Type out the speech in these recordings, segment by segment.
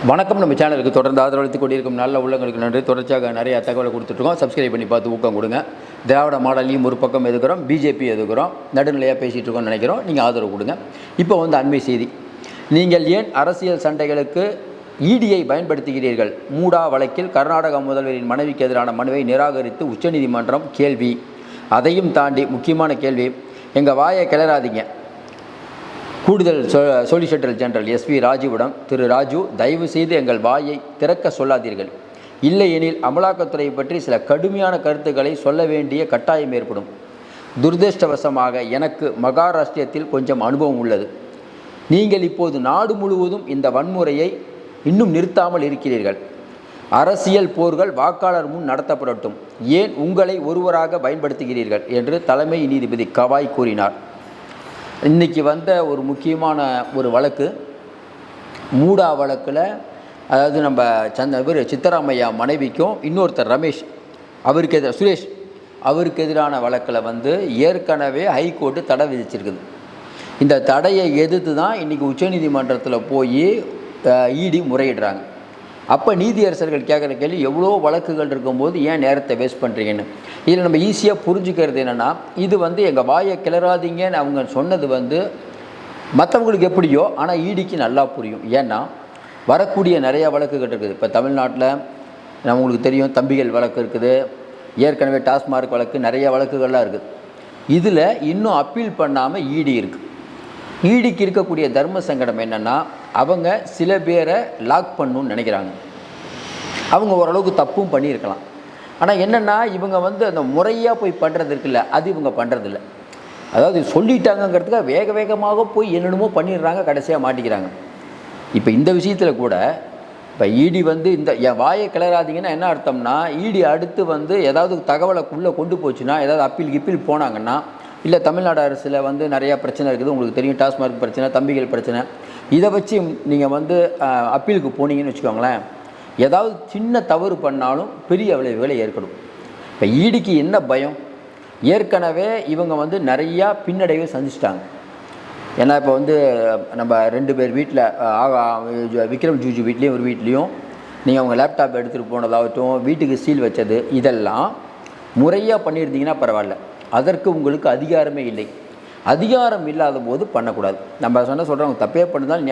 வணக்கம். நம்ம சேனலுக்கு தொடர்ந்து ஆதரவளித்துக் கொண்டிருக்கும் நல்ல உள்ளங்களுக்கு நன்றி. தொடர்ச்சியாக நிறைய தகவலை கொடுத்துட்ருக்கோம். சப்ஸ்கிரைப் பண்ணி பார்த்து ஊக்கம் கொடுங்க. திராவிட மாடலையும் ஒரு பக்கம் எதுக்குறோம், பிஜேபி எதுக்குறோம், நடுநிலையாக பேசிகிட்டு இருக்கோம்னு நினைக்கிறோம். நீங்கள் ஆதரவு கொடுங்க. இப்போ அண்மை செய்தி. நீங்கள் ஏன் அரசியல் சண்டைகளுக்கு இடியை பயன்படுத்துகிறீர்கள்? மூடா வழக்கில் கர்நாடக முதல்வரின் மனைவிக்கு எதிரான மனுவை நிராகரித்து உச்சநீதிமன்றம் கேள்வி. அதையும் தாண்டி முக்கியமான கேள்வி, எங்கள் வாயை கிளறாதீங்க. கூடுதல் சொலிசிட்டர் ஜெனரல் எஸ்வி ராஜுவிடம், திரு ராஜு, தயவு செய்து எங்கள் வாயை திறக்க சொல்லாதீர்கள். இல்லையெனில் அமலாக்கத்துறையை பற்றி சில கடுமையான கருத்துக்களை சொல்ல வேண்டிய கட்டாயம் ஏற்படும். துரதிருஷ்டவசமாக எனக்கு மகாராஷ்டிரத்தில் கொஞ்சம் அனுபவம் உள்ளது. நீங்கள் இப்போது நாடு முழுவதும் இந்த வன்முறையை இன்னும் நிறுத்தாமல் இருக்கிறீர்கள். அரசியல் போர்கள் வாக்காளர் முன் நடத்தப்படட்டும். ஏன் உங்களை ஒருவராக பயன்படுத்துகிறீர்கள் என்று தலைமை நீதிபதி கவாய் கூறினார். இன்றைக்கி வந்த ஒரு முக்கியமான ஒரு வழக்கு, மூடா வழக்கில், அதாவது நம்ம சித்தராமையா மனைவிக்கும் இன்னொருத்தர் ரமேஷ் அவருக்கு சுரேஷ் அவருக்கு எதிரான வழக்கில் ஏற்கனவே ஹைகோர்ட்டு தடை விதிச்சிருக்குது. இந்த தடையை எதிர்த்து தான் இன்றைக்கி உச்சநீதிமன்றத்தில் போய் இடி முறையிடுறாங்க. அப்போ நீதியரசர்கள் கேட்குற கேள்வி, எவ்வளோ வழக்குகள் இருக்கும்போது ஏன் நேரத்தை வேஸ்ட் பண்ணுறீங்கன்னு. இதில் நம்ம ஈஸியாக புரிஞ்சுக்கிறது என்னென்னா, இது எங்கள் வாயை கிளறாதீங்கன்னு அவங்க சொன்னது மற்றவங்களுக்கு எப்படியோ, ஆனால் ஈடிக்கு நல்லா புரியும். ஏன்னா வரக்கூடிய நிறையா வழக்குகள் இருக்குது. இப்போ தமிழ்நாட்டில் நம்மளுக்கு தெரியும், தம்பிகள் வழக்கு இருக்குது, ஏற்கனவே டாஸ்மார்க் வழக்கு, நிறைய வழக்குகள்லாம் இருக்குது. இதில் இன்னும் அப்பீல் பண்ணாமல் ஈடி இருக்குது. ஈடிக்கு இருக்கக்கூடிய தர்ம சங்கடம் என்னென்னா, அவங்க சில பேரை லாக் பண்ணணுன்னு நினைக்கிறாங்க. அவங்க ஓரளவுக்கு தப்பும் பண்ணியிருக்கலாம். ஆனால் என்னென்னா, இவங்க அந்த முறையாக போய் பண்ணுறது இருக்குல்ல, அது இவங்க பண்ணுறதில்ல. அதாவது சொல்லிட்டாங்கங்கிறதுக்காக வேக வேகமாக போய் என்னென்னமோ பண்ணிடுறாங்க, கடைசியாக மாட்டிக்கிறாங்க. இப்போ இந்த விஷயத்தில் கூட இப்போ இடி இந்த என் வாயை கிளறாதீங்கன்னா என்ன அர்த்தம்னா, இடி அடுத்து ஏதாவது தகவலைக்குள்ளே கொண்டு போச்சுன்னா, ஏதாவது அப்பீல் போனாங்கன்னா, இல்லை தமிழ்நாடு அரசில் நிறையா பிரச்சனை இருக்குது, உங்களுக்கு தெரியும், டாஸ்மார்க் பிரச்சனை, தம்பிகள் பிரச்சனை, இதை வச்சு நீங்கள் அப்பீலுக்கு போனீங்கன்னு வச்சுக்கோங்களேன், ஏதாவது சின்ன தவறு பண்ணாலும் பெரிய விளைவுகளை ஏற்படும். இப்போ ஈடிக்கு என்ன பயம்? ஏற்கனவே இவங்க நிறையா பின்னடைவை சந்திச்சிட்டாங்க. ஏன்னா இப்போ நம்ம 2 பேர் வீட்டில், விக்ரம் ஜூஜு வீட்லேயும் ஒரு வீட்லேயும் நீங்கள் அவங்க லேப்டாப் எடுத்துகிட்டு போனதாகட்டும், வீட்டுக்கு சீல் வச்சது, இதெல்லாம் முறையாக பண்ணியிருந்தீங்கன்னா பரவாயில்ல. அதற்கு உங்களுக்கு அதிகாரமே இல்லை. அதிகாரம் இல்லாத போது பண்ணக்கூடாது. நம்ம சொல்கிறவங்க தப்பே பண்ணுதால்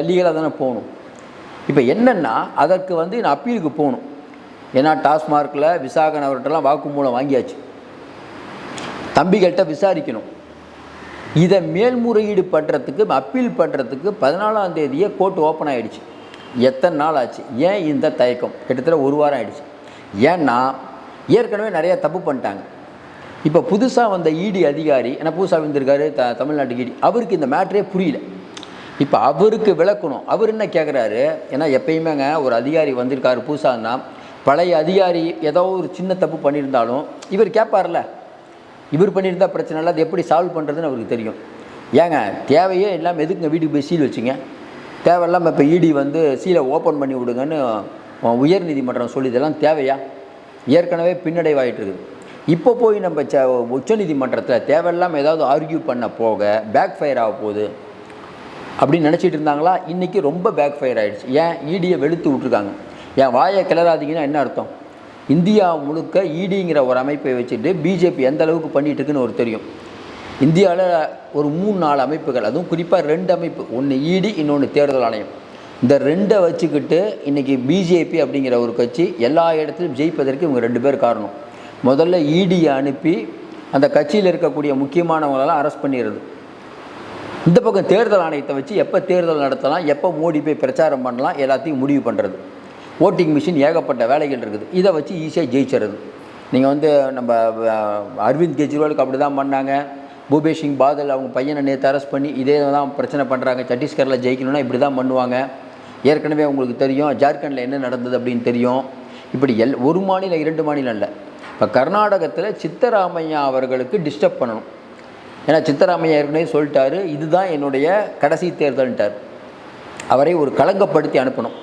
லீகலாக தானே போகணும். இப்போ என்னென்னா, அதற்கு நான் அப்பீலுக்கு போகணும். ஏன்னா டாஸ்மார்க்கில் விசாகன் அவர்கிட்டலாம் வாக்குமூலம் வாங்கியாச்சு. தம்பிகள்கிட்ட விசாரிக்கணும். இதை மேல்முறையீடு பண்ணுறதுக்கு, அப்பீல் பண்ணுறதுக்கு 14ஆம் தேதியே கோர்ட் ஓப்பன் ஆகிடுச்சு. எத்தனை நாள் ஆச்சு? ஏன் இந்த தயக்கம்? கிட்டத்தட்ட 1 வாரம் ஆகிடுச்சு. ஏன்னா ஏற்கனவே நிறையா தப்பு பண்ணிட்டாங்க. இப்போ புதுசாக வந்த இடி அதிகாரி, ஏன்னா புதுசாக வந்திருக்காரு தமிழ்நாட்டுக்கு இடி, அவருக்கு இந்த மேட்ரே புரியல. இப்போ அவருக்கு விளக்கணும். அவர் என்ன கேட்குறாரு, ஏன்னா எப்பயுமேங்க ஒரு அதிகாரி வந்திருக்காரு புதுசாகனா, பழைய அதிகாரி ஏதோ ஒரு சின்ன தப்பு பண்ணியிருந்தாலும் இவர் கேட்பார்ல, இவர் பண்ணியிருந்தா பிரச்சனை இல்லை, அது எப்படி சால்வ் பண்ணுறதுன்னு அவருக்கு தெரியும். ஏங்க தேவையே இல்லாமல் எதுக்குங்க வீட்டுக்கு போய் சீல் வச்சுங்க? தேவையில்லாமல் இப்போ இடி சீலை ஓப்பன் பண்ணி விடுங்கன்னு உயர் நீதிமன்றம் சொல்லி, இதெல்லாம் தேவையா? ஏற்கனவே பின்னடைவாயிட்டு இருக்குது. இப்போ போய் நம்ம உச்சநீதிமன்றத்தில் தேவையில்லாமல் ஏதாவது ஆர்கியூ பண்ண போக பேக் ஃபயர் ஆக போகுது அப்படின்னு நினச்சிட்டு இருந்தாங்களா? இன்றைக்கி ரொம்ப பேக் ஃபயர் ஆகிடுச்சு. ஏன்? இடியை வெளுத்து விட்ருக்காங்க. ஏன் வாயை கிளறாதீங்கன்னா என்ன அர்த்தம்? இந்தியா முழுக்க இடிங்கிற ஒரு அமைப்பை வச்சுட்டு பிஜேபி எந்த அளவுக்கு பண்ணிகிட்ருக்குன்னு ஒரு தெரியும். இந்தியாவில் ஒரு 3-4 அமைப்புகள், அதுவும் குறிப்பாக 2 அமைப்பு, ஒன்று இடி, இன்னொன்று தேர்தல் ஆணையம். இந்த 2 வச்சுக்கிட்டு இன்றைக்கி பிஜேபி அப்படிங்கிற ஒரு கட்சி எல்லா இடத்துலையும் ஜெயிப்பதற்கு இவங்க 2 பேர் காரணம். முதல்ல இடியை அனுப்பி அந்த கட்சியில் இருக்கக்கூடிய முக்கியமானவங்களெல்லாம் அரெஸ்ட் பண்ணிடுறது. இந்த பக்கம் தேர்தல் ஆணையத்தை வச்சு எப்போ தேர்தல் நடத்தலாம், எப்போ மோடி போய் பிரச்சாரம் பண்ணலாம், எல்லாத்தையும் முடிவு பண்ணுறது. ஓட்டிங் மிஷின் ஏகப்பட்ட வேலைகள் இருக்குது. இதை வச்சு ஈஸியாக ஜெயிச்சிடுறது. நீங்கள் நம்ம அரவிந்த் கெஜ்ரிவாலுக்கு அப்படி தான் பண்ணாங்க. பூபேஷ் சிங் பாதல் அவங்க பையனை நேற்று அரெஸ்ட் பண்ணி இதே தான் பிரச்சனை பண்ணுறாங்க. சத்தீஸ்கரில் ஜெயிக்கணும்னா இப்படி தான் பண்ணுவாங்க. ஏற்கனவே உங்களுக்கு தெரியும் ஜார்க்கண்டில் என்ன நடந்தது அப்படின்னு தெரியும். இப்படி ஒரு மாநிலம் 2 மாநிலம் இல்லை. இப்போ கர்நாடகத்தில் சித்தராமையா அவர்களுக்கு டிஸ்டர்ப் பண்ணணும். ஏன்னா சித்தராமையா ஏற்கனவே சொல்லிட்டாரு, இதுதான் என்னுடைய கடைசி தேர்தல்ன்ட்டார். அவரை ஒரு களங்கப்படுத்தி அனுப்பணும்.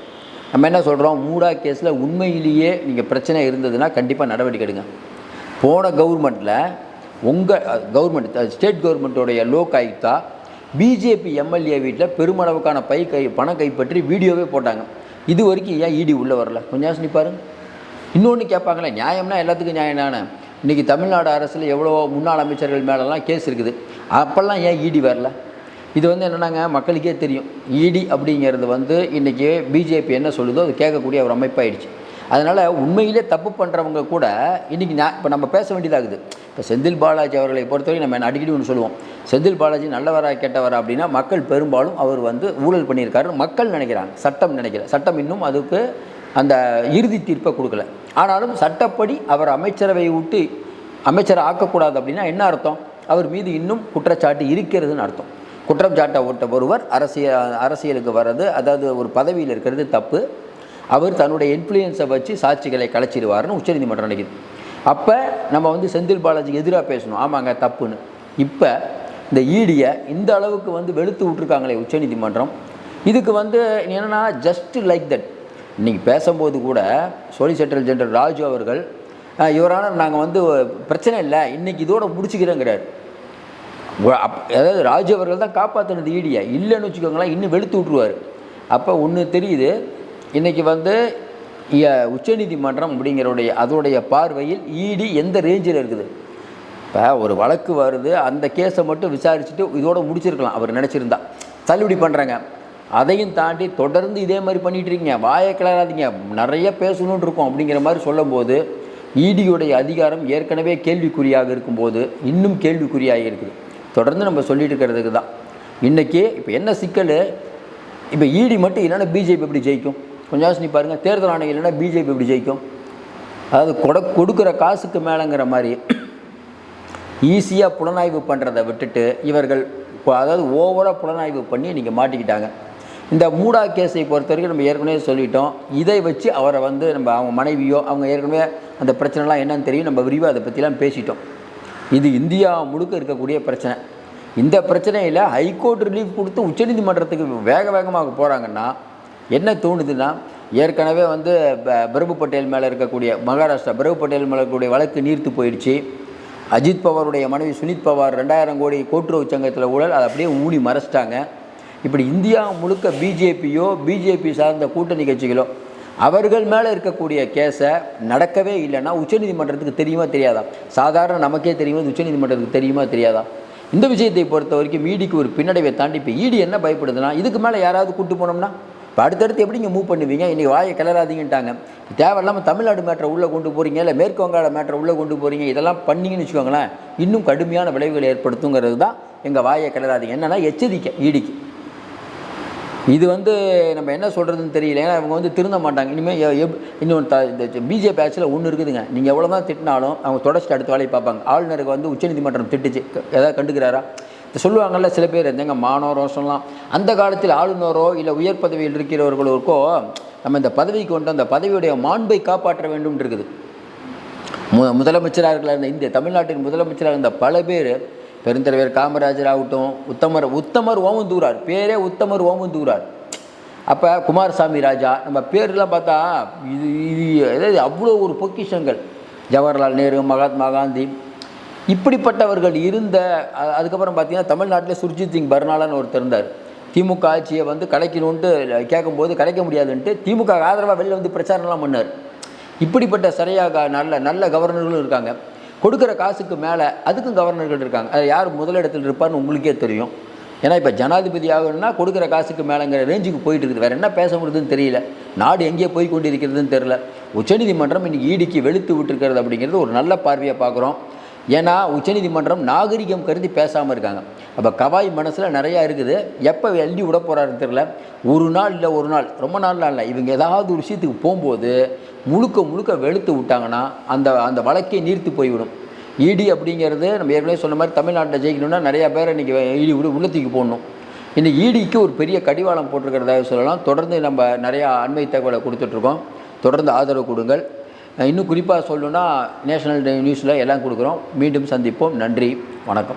நம்ம என்ன சொல்கிறோம், மூடா கேஸில் உண்மையிலேயே நீங்கள் பிரச்சனை இருந்ததுன்னா கண்டிப்பாக நடவடிக்கை எடுங்க. போன கவர்மெண்ட்டில் உங்கள் கவர்மெண்ட், ஸ்டேட் கவர்மெண்ட்டோடைய லோக் ஆயுக்தா பிஜேபி எம்எல்ஏ வீட்டில் பெருமளவுக்கான பணம் கைப்பற்றி வீடியோவே போட்டாங்க. இது வரைக்கும் ஏன் இடி உள்ளே வரல? கொஞ்சம் யோசிச்சு பாருங்க. இன்னொன்று கேட்பாங்களே, நியாயம்னா எல்லாத்துக்கும் நியாயம் தானே. இன்றைக்கி தமிழ்நாடு அரசில் எவ்வளோ முன்னாள் அமைச்சர்கள் மேலெல்லாம் கேஸ் இருக்குது, அப்போல்லாம் ஏன் இடி வரல? இது என்னென்னாங்க, மக்களுக்கே தெரியும். இடி அப்படிங்கிறது இன்றைக்கி பிஜேபி என்ன சொல்லுதோ அது கேட்கக்கூடிய ஒரு அமைப்பாயிடுச்சு. அதனால் உண்மையிலே தப்பு பண்ணுறவங்க கூட இன்றைக்கி இப்போ நம்ம பேச வேண்டியதாகுது. இப்போ செந்தில் பாலாஜி அவர்களை பொறுத்தவரை நம்ம அடிக்கடி ஒன்று சொல்லுவோம், செந்தில் பாலாஜி நல்லவரா கெட்டவரா அப்படின்னா, மக்கள் பெரும்பாலும் அவர் ஊழல் பண்ணியிருக்காரு மக்கள் நினைக்கிறாங்க, சட்டம் நினைக்கல. சட்டம் இன்னும் அதுக்கு அந்த இறுதி தீர்ப்பை கொடுக்கல. ஆனாலும் சட்டப்படி அவர் அமைச்சரவையை விட்டு அமைச்சரை ஆக்கக்கூடாது அப்படின்னா என்ன அர்த்தம்? அவர் மீது இன்னும் குற்றச்சாட்டு இருக்கிறதுன்னு அர்த்தம். குற்றம் சாட்ட ஒருவர் அரசியலுக்கு வர்றது, அதாவது ஒரு பதவியில் இருக்கிறது தப்பு. அவர் தன்னுடைய இன்ஃப்ளூயன்ஸை வச்சு சாட்சிகளை கலைச்சிடுவார்னு உச்சநீதிமன்றம் நினைக்குது. அப்போ நம்ம செந்தில் பாலாஜிக்கு எதிராக பேசணும், ஆமாங்க தப்புன்னு. இப்போ இந்த ஈடியை இந்த அளவுக்கு வெளுத்து விட்ருக்காங்களே உச்சநீதிமன்றம், இதுக்கு என்னென்னா ஜஸ்ட் லைக் தட். இன்றைக்கி பேசும்போது கூட சொலிசிட்டர் ஜெனரல் ராஜு அவர்கள், இவரான நாங்கள் பிரச்சனை இல்லை, இன்றைக்கி இதோட முடிச்சுக்கிறேங்கிறார். அதாவது ராஜு அவர்கள் தான் காப்பாற்றினது ஈடியை, இல்லைன்னு வச்சுக்கோங்களேன் இன்னும் வெளுத்து விட்ருவார். அப்போ ஒன்று தெரியுது, இன்றைக்கி உச்சநீதிமன்றம் அப்படிங்கிறோடைய அதோடைய பார்வையில் இடி எந்த ரேஞ்சில் இருக்குது. இப்போ ஒரு வழக்கு வருது, அந்த கேஸை மட்டும் விசாரிச்சுட்டு இதோட முடிச்சிருக்கலாம் அவர் நினச்சிருந்தா. தள்ளுபடி பண்ணுறாங்க. அதையும் தாண்டி தொடர்ந்து இதே மாதிரி பண்ணிகிட்டு இருக்கீங்க, வாயை கிளறாதீங்க, நிறைய பேசணுன்னு இருக்கும் அப்படிங்கிற மாதிரி சொல்லும்போது, இடியுடைய அதிகாரம் ஏற்கனவே கேள்விக்குறியாக இருக்கும்போது இன்னும் கேள்விக்குறியாக இருக்குது. தொடர்ந்து நம்ம சொல்லிட்டு இருக்கிறதுக்கு தான் இன்றைக்கி. இப்போ என்ன சிக்கல், இப்போ இடி மட்டும் இல்லைன்னா பிஜேபி எப்படி ஜெயிக்கும்? கொஞ்சம் யோசிச்சு பாருங்கள். தேர்தல் ஆணையம் இல்லைன்னா பிஜேபி எப்படி ஜெயிக்கும்? அதாவது கொடுக்குற காசுக்கு மேலேங்கிற மாதிரி ஈஸியாக புலனாய்வு பண்ணுறதை விட்டுட்டு இவர்கள் அதாவது ஓவராக புலனாய்வு பண்ணி நீங்கள் மாட்டிக்கிட்டாங்க. இந்த மூடா கேஸை பொறுத்த வரைக்கும் நம்ம ஏற்கனவே சொல்லிட்டோம். இதை வச்சு அவரை நம்ம அவங்க மனைவியோ அவங்க ஏற்கனவே அந்த பிரச்சனைலாம் என்னன்னு தெரியும், நம்ம விரிவாக அதை பற்றிலாம் பேசிட்டோம். இது இந்தியா முழுக்க இருக்கக்கூடிய பிரச்சனை. இந்த பிரச்சனையில் ஹைகோர்ட் ரிலீஃப் கொடுத்து உச்சநீதிமன்றத்துக்கு வேகமாக போகிறாங்கன்னா என்ன தோணுதுன்னா, ஏற்கனவே பிரபு பட்டேல் மேலே இருக்கக்கூடிய மகாராஷ்டிரா பிரபு பட்டேல் மேலே இருக்கக்கூடிய வழக்கு நீர்த்து போயிடுச்சு. அஜித் பவாருடைய மனைவி சுனித் பவார் 2000 கோடி கூட்டுறவு சங்கத்தில் ஊழல், அதை அப்படியே ஊனி மறைச்சிட்டாங்க. இப்படி இந்தியா முழுக்க பிஜேபியோ பிஜேபி சார்ந்த கூட்டணி கட்சிகளோ அவர்கள் மேலே இருக்கக்கூடிய கேஸை நடக்கவே இல்லைன்னா உச்சநீதிமன்றத்துக்கு தெரியுமா தெரியாதா? சாதாரண நமக்கே தெரியுமா, உச்சநீதிமன்றத்துக்கு தெரியுமா தெரியாதா? இந்த விஷயத்தை பொறுத்த வரைக்கும் ஈடிக்கு ஒரு பின்னடைவை தாண்டி இப்போ ஈடி என்ன பயப்படுதுன்னா, இதுக்கு மேலே யாராவது கூட்டு போனோம்னா இப்போ அடுத்தடுத்து எப்படிங்க மூவ் பண்ணுவீங்க? இன்றைக்கி வாயை கிளறாதீங்கன்ட்டாங்க. தேவையில்லாமல் தமிழ்நாடு மேட்டரை உள்ளே கொண்டு போகிறீங்க, இல்லை மேற்கு வங்காள மேட்டரை உள்ளே கொண்டு போகிறீங்க, இதெல்லாம் பண்ணிங்கன்னு வச்சுக்கோங்களேன், இன்னும் கடுமையான விளைவுகளை ஏற்படுத்துங்கிறது தான் எங்கள் வாயை கிளறாதீங்க. என்னென்னா எச்சரிக்கை ஈடிக்கு. இது நம்ம என்ன சொல்கிறதுன்னு தெரியல. ஏன்னா அவங்க திருந்த மாட்டாங்க இனிமேல். இன்னொன்று இந்த பிஜேபி ஆட்சியில் ஒன்று இருக்குதுங்க, நீங்கள் எவ்வளோ தான் திட்டினாலும் அவங்க தொடர்ச்சி அடுத்த வேலையை பார்ப்பாங்க. ஆளுநருக்கு உச்சநீதிமன்றம் திட்டுச்சு, ஏதாவது கண்டுக்கிறாரா? சொல்லுவாங்கள்ல சில பேர் இருந்தேங்க மானோ ரோஷம்லாம். அந்த காலத்தில் ஆளுநரோ இல்லை உயர் பதவியில் இருக்கிறவர்களுக்கோ நம்ம இந்த பதவிக்கு கொண்டு அந்த பதவியுடைய மாண்பை காப்பாற்ற வேண்டும் இருக்குது. முதலமைச்சராக இருந்த இந்த தமிழ்நாட்டின் முதலமைச்சராக இருந்த பல பேர், பெருந்தலைவர் காமராஜர் ஆகட்டும், உத்தமர் ஓமந்தூரார், பேரே உத்தமர் ஓமந்தூரார். அப்போ குமாரசாமி ராஜா, நம்ம பேர்லாம் பார்த்தா இது அவ்வளோ ஒரு பொக்கிஷங்கள். ஜவஹர்லால் நேரு, மகாத்மா காந்தி, இப்படிப்பட்டவர்கள் இருந்த. அதுக்கப்புறம் பார்த்தீங்கன்னா தமிழ்நாட்டில் சுர்ஜித் சிங் பர்னாலான்னு ஒருத்தர் இருந்தார். திமுக ஆட்சியை கலைக்கணுன்ட்டு கேட்கும்போது கலைக்க முடியாதுன்ட்டு திமுக ஆதரவாக வெளில பிரச்சாரம்லாம் பண்ணார். இப்படிப்பட்ட சரியாக நல்ல கவர்னர்களும் இருக்காங்க. கொடுக்குற காசுக்கு மேலே அதுக்கும் கவர்னர்கள் இருக்காங்க. அது யார் முதலிடத்தில் இருப்பார்னு உங்களுக்கே தெரியும். ஏன்னா இப்போ ஜனாதிபதி ஆகணும்னா கொடுக்குற காசுக்கு மேலேங்கிற ரேஞ்சுக்கு போயிட்டு இருக்குது. வேறு என்ன பேச முடியுதுன்னு தெரியல. நாடு எங்கேயே போய் கொண்டு இருக்கிறதுன்னு தெரில. உச்சநீதிமன்றம் இன்றைக்கி ஈடிக்கு வெளுத்து விட்டுருக்கிறது அப்படிங்கிறது ஒரு நல்ல பார்வையாக பார்க்குறோம். ஏன்னா உச்சநீதிமன்றம் நாகரிகம் கருதி பேசாமல் இருக்காங்க. அப்போ கவாய் மனசில் நிறையா இருக்குது. எப்போ எழுதி விட போகிறாருன்னு தெரில. ஒரு நாள் இல்லை ஒரு நாள், ரொம்ப நாள்லாம் இல்லை, இவங்க ஏதாவது ஒரு விஷயத்துக்கு போகும்போது முழுக்க வெளுத்து விட்டாங்கன்னா அந்த வழக்கை நீர்த்து போய்விடும். இடி அப்படிங்கிறது நம்ம ஏற்கனவே சொன்ன மாதிரி தமிழ்நாட்டில் ஜெயிக்கணும்னா நிறையா பேரை இன்றைக்கி இடி உள்ளத்துக்கு போடணும். இன்றைக்கி ஈடிக்கு ஒரு பெரிய கடிவாளம் போட்டிருக்கிறதாக சொல்லலாம். தொடர்ந்து நம்ம நிறையா அண்மை தகவலை கொடுத்துட்ருக்கோம். தொடர்ந்து ஆதரவு கொடுங்கள். இன்னும் குறிப்பாக சொல்லணுன்னா நேஷனல் நியூஸில் எல்லாம் கொடுக்குறோம். மீண்டும் சந்திப்போம். நன்றி, வணக்கம்.